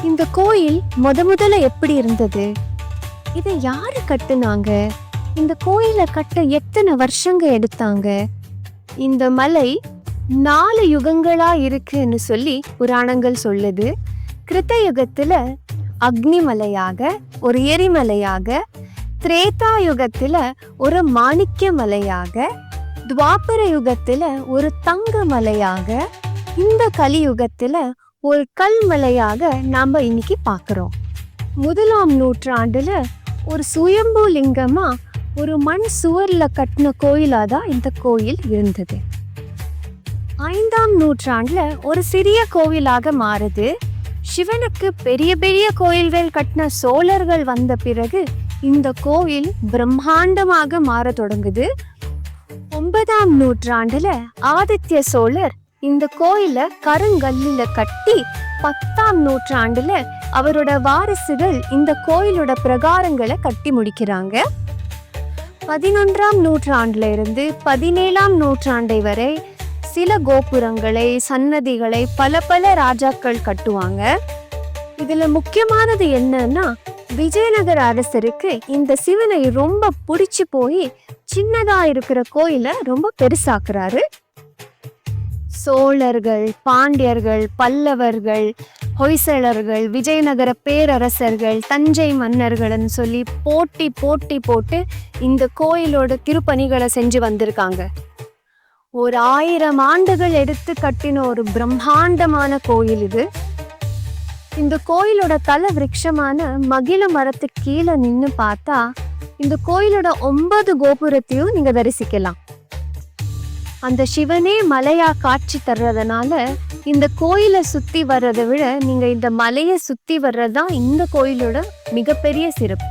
இந்த கோயில் முதல்ல எப்படி இருந்தது? இதை யாரு கட்டுனாங்க? இந்த கோயிலை கட்ட எத்தனை வருஷங்க எடுத்தாங்க? இந்த மலை 4 யுகங்களா இருக்குன்னு சொல்லி புராணங்கள் சொல்லுது. கிருத்த யுகத்துல அக்னி மலையாக, ஒரு எரிமலையாக, திரேதா யுகத்துல ஒரு மாணிக்க மலையாக, துவாபர யுகத்துல ஒரு தங்க மலையாக, இந்த கலியுகத்துல ஒரு கல்மலையாக நாம இன்னைக்கு பார்க்கிறோம். 1ஆம் நூற்றாண்டுல ஒரு சுயம்பு லிங்கமா ஒரு மண் சுவர்ல கட்டின கோயிலாதான் இந்த கோயில் இருந்தது. 5ஆம் நூற்றாண்டுல ஒரு சிறிய கோவிலாக மாறுது. சிவனுக்கு பெரிய பெரிய கோயில்கள் கட்டின சோழர்கள் வந்த பிறகு இந்த கோயில் பிரம்மாண்டமாக மாற தொடங்குது. 9ஆம் நூற்றாண்டுல ஆதித்ய சோழர் இந்த கோயிலை கருங்கல்லில கட்டி 10ஆம் நூற்றாண்டுல அவரோட வாரிசுகள் இந்த கோயிலோட பிரகாரங்களை கட்டி முடிக்கிறாங்க. 11ஆம் நூற்றாண்டுல இருந்து 17ஆம் நூற்றாண்டை வரை சில கோபுரங்களை, சன்னதிகளை பல ராஜாக்கள் கட்டுவாங்க. இதுல முக்கியமானது என்னன்னா, விஜயநகர அரசருக்கு இந்த சிவனை ரொம்ப பிடிச்சு போய் சின்னதா இருக்கிற கோயிலை ரொம்ப பெருசாக்குறாரு. சோழர்கள், பாண்டியர்கள், பல்லவர்கள், ஹொய்சளர்கள், விஜயநகர பேரரசர்கள், தஞ்சை மன்னர்கள்னு சொல்லி போட்டி போட்டு இந்த கோயிலோட திருப்பணிகளை செஞ்சு வந்திருக்காங்க. ஒரு 1000 ஆண்டுகள் எடுத்து கட்டின ஒரு பிரம்மாண்டமான கோயில் இது. இந்த கோயிலோட தல விருட்சமான மகிழ மரத்துக்கு கீழே நின்று பார்த்தா இந்த கோயிலோட 9 கோபுரத்தையும் நீங்க தரிசிக்கலாம். அந்த சிவனே மலையா காட்சி தர்றதுனால இந்த கோயிலை சுத்தி வர்றதை விட நீங்க இந்த மலையை சுத்தி வர்றதுதான் இந்த கோயிலோட மிகப்பெரிய சிறப்பு.